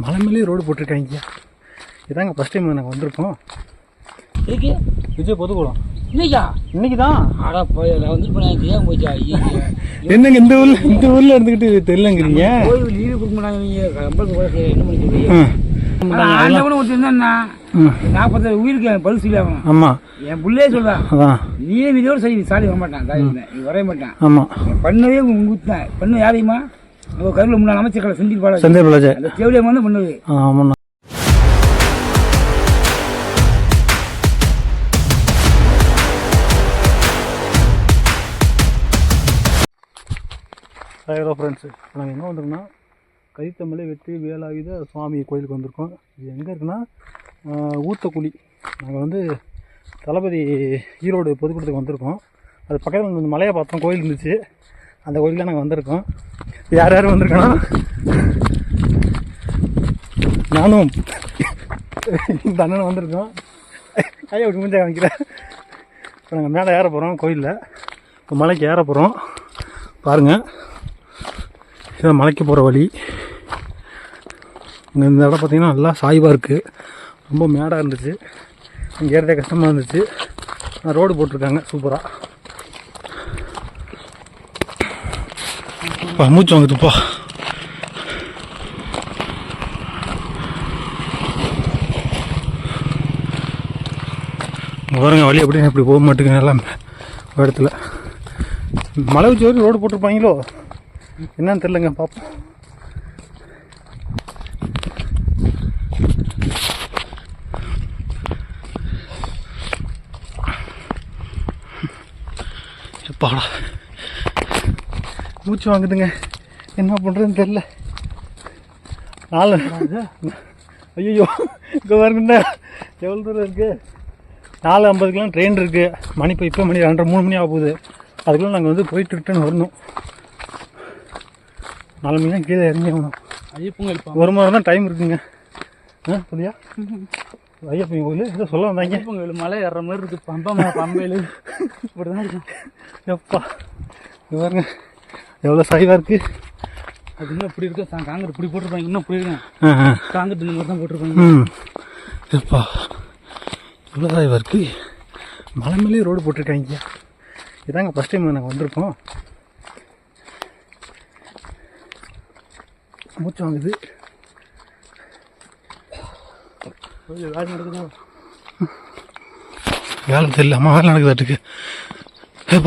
மலை மேலேயே ரோடு போட்டிருக்காங்க. இதாங்க ஃபஸ்ட் டைம் நாங்கள் வந்திருக்கோம். விஜய் பொதுக்குளம் இன்னைக்கு தான். என்னங்க இந்த ஊரில் இருந்துக்கிட்டு தெரியலங்கிறீங்க? உயிருக்கு பரிசு இல்லாம என் பிள்ளையே சொல்றான். நீயே விதியோட சரி சாலி வர மாட்டான், வரைய மாட்டான். ஆமா பண்ணவே ஊத்தான். பண்ண யாரையுமா கருவில் முன்னாள் அமைச்சர் செந்தில் பாலாஜி தேவையா வந்து பண்ணுது. ஆமாண்ணா. ஹலோ ஃப்ரெண்ட்ஸு, நாங்கள் எங்கே வந்திருக்கோம்னா கைத்தமிழை வெற்றி வேலாயுத சுவாமி கோயிலுக்கு வந்திருக்கோம். இது எங்கே இருக்குன்னா ஊத்தக்குழி. நாங்கள் வந்து தளபதி ஈரோடு பொதுக்கூட்டத்துக்கு வந்திருக்கோம். அது பக்கத்தில் இந்த மலையை பார்த்தோம், கோயில் இருந்துச்சு. அந்த கோயிலுக்கு நாங்கள் வந்திருக்கோம். யார் யார் வந்திருக்கோன்னா நானும் இந்த அண்ணனும் வந்திருக்கோம். கையை விட்டு முடிஞ்சா காமிக்கிறேன். இப்போ நாங்கள் மேலே ஏற போகிறோம் கோயிலில். இப்போ மலைக்கு ஏற போகிறோம். பாருங்கள், இதான் மலைக்கு போகிற வழி. இந்த இடம் பார்த்திங்கன்னா நல்லா சாய்வாக இருக்குது. ரொம்ப மேடாக இருந்துச்சு. இங்கே ஏறதே கஷ்டமாக இருந்துச்சு. ரோடு போட்டிருக்காங்க சூப்பராக. மூச்சு வாங்குதுப்பா. பாருங்க வழி அப்படின்னு இப்படி போக மாட்டேங்குது. எல்லாம் இடத்துல மலை உச்சி வரைக்கும் ரோடு போட்டிருப்பாங்களோ என்னன்னு தெரிலங்க, பார்ப்போம். எப்பாடா மூச்சு வாங்குதுங்க, என்ன பண்ணுறதுன்னு தெரில. ஐயோ இங்கே பாருங்கண்ணா எவ்வளோ தூரம் இருக்குது. 4:50 ட்ரெயின் இருக்குது. மணி இப்போ மணி 2:30 மணி ஆக போகுது. அதுக்குள்ளே நாங்கள் வந்து போயிட்டு ரிட்டர்ன் வரணும். 4 மணி தான் கீழே இறங்கி ஆகணும். ஐயப்பங்க 1 மணி நேரம் தான் டைம் இருக்குங்க. சரியா ஐயப்பன் கோயில் ஏதோ சொல்ல வந்தாங்க. ஐயப்பன் கோயில் மலை ஏறுற மாதிரி இருக்குது. பம்பையில் இப்படி தான் இருக்கும். எப்பா இது பாருங்க எவ்வளோ சாய்வாக இருக்குது. அது இன்னும் இப்படி இருக்கு. காங்கிரட் இப்படி போட்டிருப்பாங்க. இன்னும் இப்படி இருக்கேன் காங்கிரட் இந்த மாதிரி தான் போட்டிருப்பாங்க. எப்பா எவ்வளோ சாய்வாக இருக்குது. மலை மேலேயே ரோடு போட்டிருக்காங்க. இதாங்க ஃபஸ்ட் டைம் நாங்கள் வந்திருக்கோம். மூச்சு வாங்குது. வேலை நடக்குதா? வேலை தெரியல. அம்மா வேலை நடக்குதாட்டுக்கு.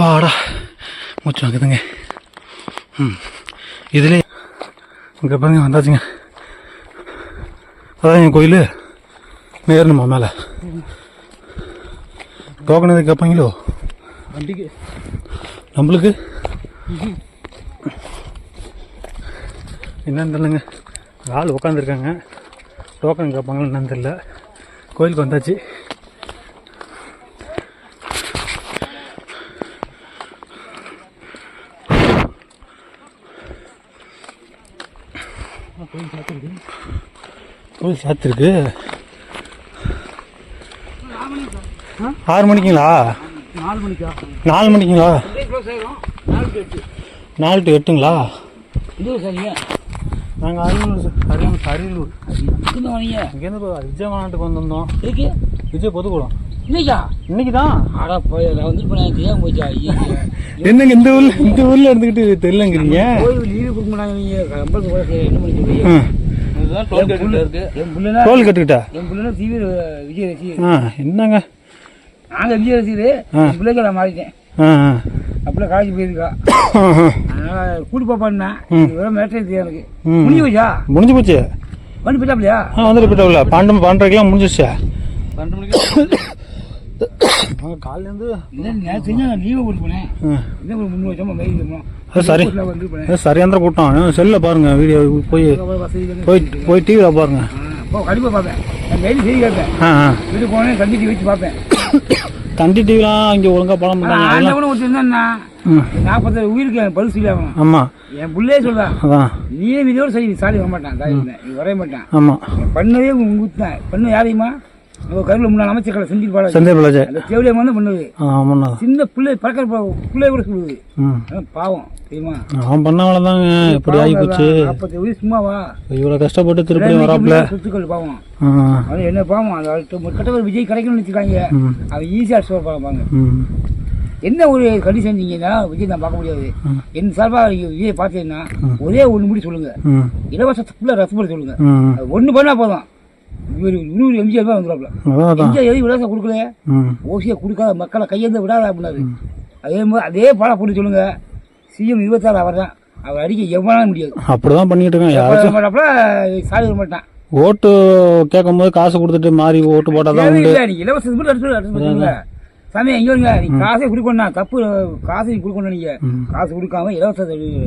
பாடா மூச்சு வாங்குதுங்க. இதுலேயே இங்கே பாருங்க வந்தாச்சுங்க. அதான் என் கோயில். ஏறணுமா மேலே? டோக்கன் எதுவும் கேட்பாங்களோ வண்டிக்கு? நம்மளுக்கு என்னன்னு தெரியலங்க. ஆள் உட்காந்துருக்காங்க. டோக்கன் கேட்பாங்களோ என்னன்னு தெரியல. கோயிலுக்கு வந்தாச்சு. கோயில் சாத்திருக்கு. 6 மணிக்குங்களா? 4 மணிக்கா? 4 மணிக்குங்களா? 4 to 8ங்களா? நாங்கள் அரியலூர் இங்கேருந்து விஜய் மாநாட்டுக்கு வந்திருந்தோம். விஜய் பொதுக்குளம் இன்னைக்கு தான். என்னங்க இந்த ஊரில் இருந்துக்கிட்டு தெரியலங்கிறீங்க? டோல் கட்டுக்கிட்டா என்னங்க? நாங்கள் விஜய் ரசிகர். பிள்ளைக்கு நான் மாறிட்டேன். அப்படியே காலேஜ் போயிருக்கா. அதனால கூட்டி பாப்பான்னா மேட்டே எனக்கு முடிஞ்சு போச்சா? முடிஞ்சு போச்சு. வண்டி போயிட்டாப்லையா? வந்துட்டு போயிட்டாப்ல. 12:30 முடிஞ்சிச்சா? 12 மணிக்கு காலையிலேருந்து நேற்று லீவை போட்டு போனேன். இன்னும் ஒரு 300 வருஷமா மெயில் இருக்கணும். சரி சரியாந்திர கூட்டம். செல்லில் பாருங்க வீடியோ. போய் டிவியில் பாருங்க. கண்டிப்பாக பார்ப்பேன். மெயில் செய்தி கேட்பேன். வீட்டுக்கு போனேன். கண்டி டிவி வச்சு பார்ப்பேன். தண்டி டிவிலாம் இங்கே ஒழுங்காக படம் பண்ணுறாங்க. 40 உயிருக்கு பரிசு இல்லாம. ஆமாம் என் பிள்ளையே சொல்றான். நீயே விதியோட சரி சாலி வர மாட்டான், வரைய மாட்டான். ஆமாம் பண்ணவே ஊத்தான். பண்ண யாரையுமா நம்ம கருவில் முன்னாள் அமைச்சர்களை செந்தில் பாலாஜி செந்தில் பாலாஜி அந்த தேவையில்லாம தான் பண்ணுது. ஆமாண்ணா. சின்ன பிள்ளை பறக்கிற பிள்ளை கூட சொல்லுது. பாவம் தெரியுமா? அவன் பண்ணவள தாங்க இப்படி ஆகி போச்சு. 40 வயசு சும்மாவா இவ்வளோ கஷ்டப்பட்டு திருப்பி வராப்புல சொத்துக்கள் பாவம். அது என்ன பாவம்? அது கட்ட விஜய் கிடைக்கணும்னு வச்சுக்காங்க. அவன் ஈஸியாக அடிச்சு பாருப்பாங்க. என்ன ஒரு கடி செஞ்சீங்கன்னா விஜய் நான் பார்க்க முடியாது. என் சார்பாக விஜய் பார்த்தீங்கன்னா ஒரே ஒன்று முடி சொல்லுங்க, இலவசத்துக்குள்ள ரசப்பட சொல்லுங்க. ஒன்று பண்ணா போதும். இவர் 100 எம்ஜிஆர் தான் வந்துடுறாப்புல. எம்ஜிஆர் எதுவும் இலவசம் கொடுக்கல, ஓசியை கொடுக்காத மக்களை கையெழுந்து விடாத அப்படின்னாரு. அதே மாதிரி அதே பாடம் போட்டு சொல்லுங்க. சிஎம் 26 அவர் தான். அவர் அடிக்க எவ்வளோ முடியாது. அப்படிதான் பண்ணிட்டு இருக்காங்க. மாட்டாப்புல சாலி வர மாட்டான். ஓட்டு கேட்கும் போது காசு கொடுத்துட்டு மாறி ஓட்டு போட்டாதான் நீ இலவசத்துக்கு மட்டும் அடிச்சு சாமி எங்க வருங்க, நீ காசே கொடுக்கணும் தப்பு. காசு நீ கொடுக்கணும். நீங்க காசு கொடுக்காம இலவச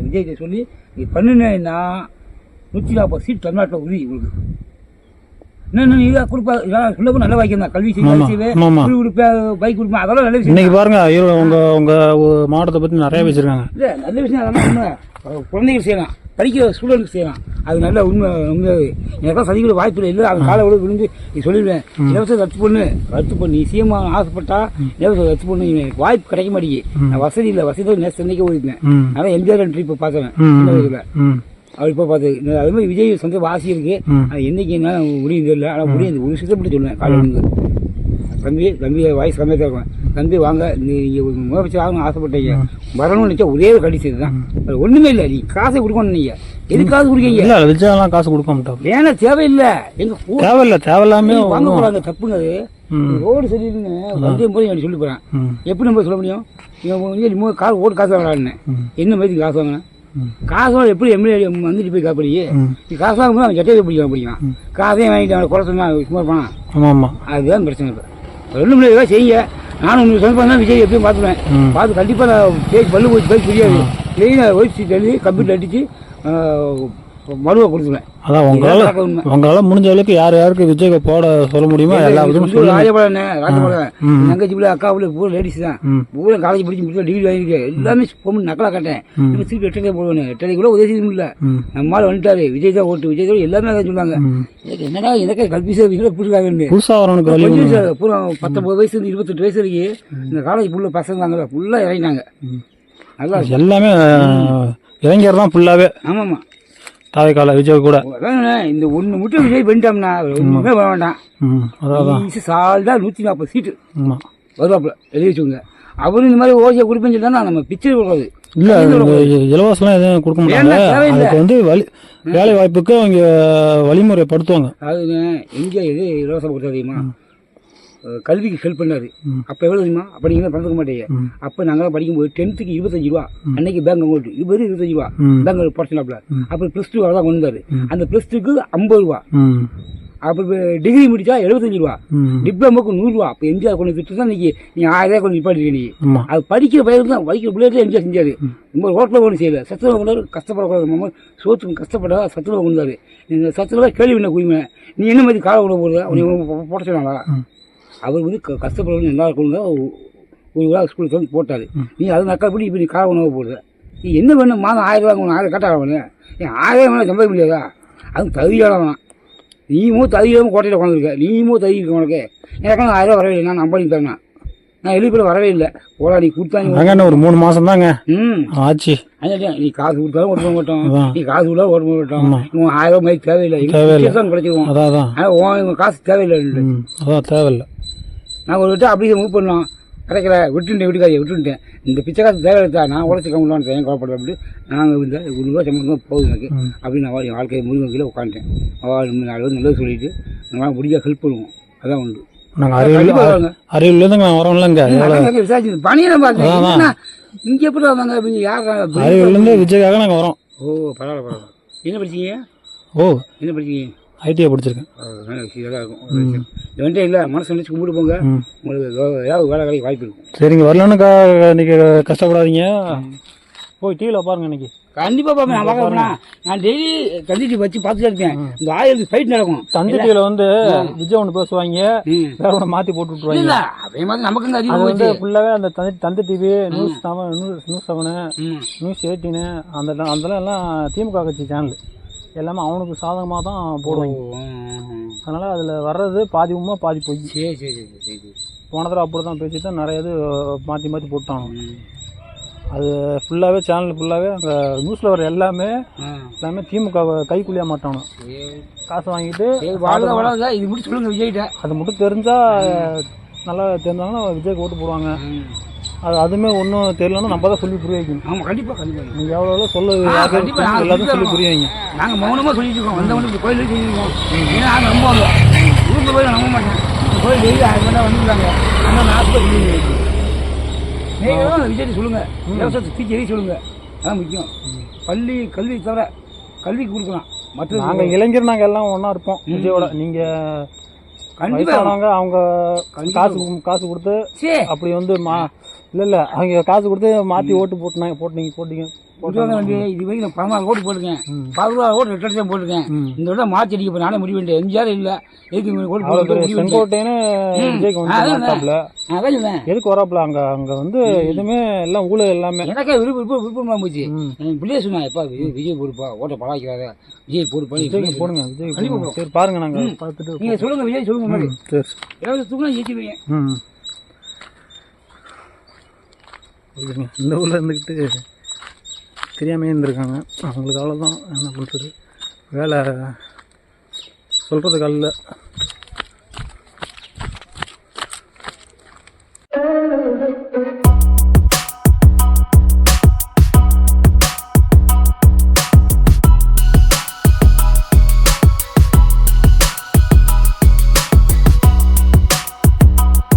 விஜய் சொல்லி நீ பண்ணுனா 140 சீட் தமிழ்நாட்டில் உறுதி உங்களுக்கு. இன்னும் நீ கொடுப்பா சொல்ல நல்ல வாய்க்கு தான். கல்வி கொடுப்பேன், பைக் கொடுப்பேன், அதெல்லாம் நல்ல விஷயம். இன்னைக்கு பாருங்க உங்க மாவட்டத்தை பத்தி நிறைய வச்சிருக்காங்க. இல்லை நல்ல விஷயம். அதெல்லாம் குழந்தைகள் செய்யலாம், படிக்கிற ஸ்டூடெண்ட்ஸ் செய்யலாம். அது நல்ல உண்மை. எனக்கெல்லாம் சதிக்கிற வாய்ப்பு இல்லை. அது காலை விட விழுந்து நீ சொல்லிடுவேன் இலவசம் ரத்து பண்ணு நீ சிஎம் ஆசைப்பட்டா இலவசம் ரத்து பண்ணு. எனக்கு வாய்ப்பு கிடைக்க மாட்டேங்குது. நான் வசதி இல்லை. வசதி நேற்று சென்னைக்கே ஓடிட்டேன். அதான் எம்ஜிஆர் ட்ரிப் பார்க்குறேன். அவர் இப்போ பார்த்து அது மாதிரி விஜய் சொந்த வாசி இருக்கு. அது என்னைக்கு என்ன முடியும் தெரியல. ஆனால் முடியும் ஒரு சித்தப்பட்டு சொல்லுவேன். காலையில் தம்பி வாய்ஸ் கம்மியாக தான் இருக்கும். தம்பி வாங்க, நீங்கள் முதலமைச்சர் ஆகணும்னு ஆசைப்பட்டீங்க, வரணும்னு நினச்சா ஒரே ஒரு கடிச்சது தான். அது ஒன்றுமே இல்லை. நீ காசை கொடுக்கணும். நீங்கள் எதுக்கு காசு கொடுக்கீங்க? இல்லை விஜயெல்லாம் காசு கொடுக்க மாட்டோம். ஏன்னா தேவையில்லை. எங்கள் தேவையில்லாமே வாங்கக்கூடாது. தப்புங்க. அது ரோடு சரியில்லைன்னு வண்டியும் போது எனக்கு சொல்லி போகிறேன். எப்படி நம்ம சொல்ல முடியும்? நீங்கள் கார் ஓட்டு காசு வாங்கலான்னு என்ன மாதிரி காசு வாங்கினேன்? காசு எப்படி எம்எல்ஏ வந்துட்டு போய் காப்படி நீ காசு வாங்கும்போது அவன் சட்டையை பிடிக்கலாம். காசையும் வாங்கிட்டு அவனை குறை சொன்னா சும்மா இருப்பான். ஆமாம் ஆமாம், அதுதான் பிரச்சனை. இப்போ ரெண்டு மணி ஏதாவது செய்யுங்க. நானும் உங்களுக்கு சொன்ன தான் விஜய் எப்பயும் பார்த்துருவேன். பார்த்து கண்டிப்பாக நான் பேசி பல்லு போச்சு பேசி புரியாது. மெயினாக ஒயிட் சீட் எழுதி கம்ப்யூட்டர் அடித்து மனுவை கொடுத்துருவேன். அதான் உங்களால் முடிஞ்ச அளவுக்கு யாருக்கு விஜய் போட சொல்ல முடியுமோ எல்லா ராஜபாளன் தங்கச்சி பிள்ளை அக்கா பிள்ளை பூரா லேடிஸ் தான். பூரா காலேஜ் படிச்சு முடிச்சு டிகிரி வாங்கியிருக்கேன். எல்லாமே பொண்ணு நக்கலாக காட்டேன். திருப்பி எட்டே போடுவேன். எட்டரை கூட உதவி செய்ய முடியல. நம்மளால வந்துட்டாரு விஜய் தான் ஓட்டு. விஜய் தான் எல்லாமே அதான் சொன்னாங்க. எனக்கு என்னடா எனக்கே கல்பிசா புதுசாக பூரா 19 வயசு 28 வயசு வரைக்கும் இந்த காலேஜ் ஃபுல்லாக பசங்க தாங்க ஃபுல்லாக இறங்கினாங்க. நல்லா எல்லாமே இளைஞர் தான் ஃபுல்லாகவே. ஆமாம்மா, தாவைக்கால விஜய் கூட இந்த ஒன்று மட்டும் விஜய் பண்ணிட்டோம்னா ஒன்றுமே வர வேண்டாம். அதான் சால்டா 140 சீட்டு வருவாப்புல எழுதி வச்சுக்கோங்க. அவரும் இந்த மாதிரி ஓசியை கொடுப்பேன்னு சொல்லி தான் நம்ம பிச்சை கொடுக்காது. இல்லை இலவசம்லாம் எதுவும் கொடுக்க மாட்டாங்க. அதுக்கு வந்து வேலை வாய்ப்புக்கு அவங்க வழிமுறைப்படுத்துவாங்க. அதுங்க எங்கே எது இலவசம் கொடுத்தா தெரியுமா? கல்விக்கு ஹெல்ப் பண்ணாரு. அப்போ எவ்வளோ தெரியுமா? அப்போ நீங்கள் பணத்துக்க மாட்டீங்க. அப்போ நாங்களாம் படிக்கும்போது 10க்கு 25 ரூபா. அன்னைக்கு பேங்க் அமௌண்ட் 25 ரூபா பேங்க் போட்டாப்ல. அப்புறம் +2 தான் கொண்டு வந்தாரு. அந்த +2க்கு 50 ரூபா. அப்புறம் டிகிரி முடிச்சா 75 ரூபா. டிப்ளமோக்கு 100 ரூபா. அப்போ எம்ஜிஆர் கொண்டு திட்டு தான் இன்னைக்கு நீங்கள் 1000 ரூபாய் கொண்டு நிப்பாட்டிருக்கீங்க. நீ அது படிக்கிற பயிர் தான் படிக்கிற பிள்ளைகள் எம்ஜிஆர் செஞ்சாரு. ரொம்ப ரோட்டில் ஒன்றும் செய்யலை. சத்துணவு கொண்டாரு. கஷ்டப்படக்கூடாது. சோத்துக்கு கஷ்டப்பட்டா சத்துணவு கொண்டாரு. இந்த சத்துணவை கேள்வி பண்ண குடிமை நீ என்ன மாதிரி காலை உணவு போடுற அவனை போட சொன்னாங்களா? அவர் வந்து கஷ்டப்படுறவங்க நல்லா இருக்கணும் தான் ஒரு விழா ஸ்கூலுக்கு வந்து போட்டார். நீ அது நக்கப்படி இப்போ நீ கால உணவு போடுற. நீ என்ன வேணும்? மாதம் 1000 ரூபா உனக்கு 1000 கட்டாக வேணும். ஏன் 1000 வேணால் சம்பாதிக்க முடியாதா? அது தகுதியானவன். நீயும் தகுதியாமல் கோட்டையில் உட்காந்துருக்க. நீயும் தகுதி இருக்க உனக்கு. எனக்கெல்லாம் 1000 ரூபா வரவே இல்லை. நான் நம்பி தரேன். நான் எழுதிப்பட வரவே இல்லை. போடா நீ கொடுத்தாங்க ஒரு 3 மாதம் தாங்க ஆச்சு. நீ காசு கொடுத்தாலும் ஓட்ட மாட்டோம். நீ காசு கொடுத்தாலும் ஓட்ட மாட்டோம். 1000 ரூபா மாதிரி தேவையில்லை. கிடைச்சிருவோம். ஆனால் இவங்க காசு தேவையில்லை. அதான் தேவையில்லை. நாங்கள் ஒரு விட்டு அப்படியே மூவ் பண்ணோம். கிடைக்கல விட்டுட்டேன். இந்த பிச்சை காசு தேவையில்லை. நான் உடச்சிக்க முடியலான்னு என் கவலைப்படுறேன். அப்படின்ட்டு நாங்கள் இருந்தால் 100 ரூபா சம்பளம் போகுது எனக்கு அப்படின்னு நான் என் வாழ்க்கையை முருகன் கீழே உட்காந்துட்டேன். 4 பேர் நல்லது சொல்லிட்டு நம்மளால் முடிஞ்சா ஹெல்ப் பண்ணுவோம். அதான் உண்டு. நாங்கள் அறிவிலேருந்து நாங்கள் வரோம்லங்க விசாரிச்சு பணியெல்லாம் பார்த்தேன். இங்கே எப்படி வந்தாங்க அப்படின்னு யார் அறிவிலேருந்து விஜய்க்காக நாங்கள் வரோம். ஓ பரவாயில்ல. என்ன படிச்சீங்க? என்ன படிச்சீங்க? ஐடிஐ படிச்சிருக்கேன். இதெல்லாம் இருக்கும். என்கிட்ட இல்லை. மனசு நினச்சி கும்பிட்டு போங்க. உங்களுக்கு ஏதாவது வேலை கிடைக்க வாய்ப்பு இருக்கும். சரிங்க, வரலன்னு இன்னைக்கு கஷ்டப்படாதீங்க. போய் டிவியில் பாருங்க. இன்னைக்கு கண்டிப்பாக பார்ப்பேன். நான் பார்க்கலாம். நான் டெய்லி தந்தி டிவி வச்சு பார்த்துட்டு இருக்கேன். இந்த 1000 ஃபைட் நடக்கும். தந்தி டிவியில் வந்து விஜய் ஒன்று பேசுவாங்க, வேற ஒன்று மாற்றி போட்டு விட்டுருவாங்க. இல்லை அதே மாதிரி நமக்கு அதிகம் வந்து ஃபுல்லாகவே அந்த தந்தி டிவி நியூஸ் 7 நியூஸ் 18 அதெல்லாம் எல்லாம் திமுக கட்சி சேனல் எல்லாமே அவனுக்கு சாதகமாக தான் போடுவாங்க. அதனால் அதில் வர்றது பாதி உண்மை பாதி போய். சரி சரி சரி சரி. போன தடவை அப்படி தான் பேசி தான் நிறைய இது மாற்றி மாற்றி போட்டாங்க. அது ஃபுல்லாகவே சேனல் ஃபுல்லாகவே அங்கே நியூஸில் வர எல்லாமே திமுக கைக்குள்ளிய மாட்டானோ, காசு வாங்கிட்டு இது மட்டும் சொல்லுங்கள் விஜய்கிட்ட. அது மட்டும் தெரிஞ்சால் நல்லா தெரிஞ்சாங்கன்னா விஜய்க்கு ஓட்டு போடுவாங்க. அதுவுமே ஒன்றும் தெரியலன்னா நம்ம தான் சொல்லி புரிய வைக்கணும். ஆமாம் கண்டிப்பாக கண்டிப்பாக. நீங்கள் எவ்வளோ சொல்ல எல்லாத்தையும் சொல்லி புரிய வைங்க. நாங்கள் மௌனமாக சொல்லிட்டு இருக்கோம். வந்தவங்களுக்கு கோயிலுக்கு சொல்லியிருக்கோம். ஏன்னா நாங்கள் நம்புவாங்க, ஊருக்கு போய் நம்ப மாட்டேன். கோயில் டெய்லி 1000 பேர் வந்துருக்காங்க. ஆனால் நான் சொல்லி நீங்களும் விஜய் சொல்லுங்கள், விவசாயத்தை தூக்கி சொல்லுங்கள். அதான் முக்கியம். பள்ளி கல்வி தவிர கல்விக்கு கொடுக்கலாம். மற்ற நாங்கள் இளைஞர் நாங்கள் எல்லாம் ஒன்றா இருப்போம் விஜயோட. நீங்கள் வயசானவங்க அவங்க காசு கொடுத்து அப்படி வந்து இல்லை அவங்க காசு கொடுத்து மாற்றி ஓட்டு போட்டீங்க. இது வரைக்கும் நான் 14 ஓட்டு போட்டுருக்கேன். 16 ஓட்டு 8 லட்சம் போட்டிருக்கேன். இந்த விட மாற்றி அடிக்க போய் நானே முடிவு பண்ணிட்டேன். எம்ஜிஆர் இல்லை எதுக்கு செங்கோட்டைன்னு விஜய்க்கு வந்து எதுக்கு வராப்புல அங்கே வந்து எதுவுமே எல்லாம் ஊழல் எல்லாமே எனக்கே விருப்பமாக போச்சு. என் பிள்ளைய சொன்னா எப்பா விஜய் போடுப்பா, ஓட்டை பழக்கிறாத, விஜய் போடுப்பா, விஜய் போடுங்க. விஜய் சரி பாருங்க, நாங்கள் பார்த்துட்டு நீங்கள் சொல்லுங்கள் விஜய் சொல்லுங்க மாதிரி. சரி ஏதாவது தூக்கம் ஜெயிச்சுருவீங்க. இந்த ஊரில் இருந்துக்கிட்டு தெரியாமே இருந்திருக்காங்க. அவங்களுக்கு அவ்வளோதான், என்ன பண்ணுறது, வேலை சொல்கிறதுக்கு அல்ல.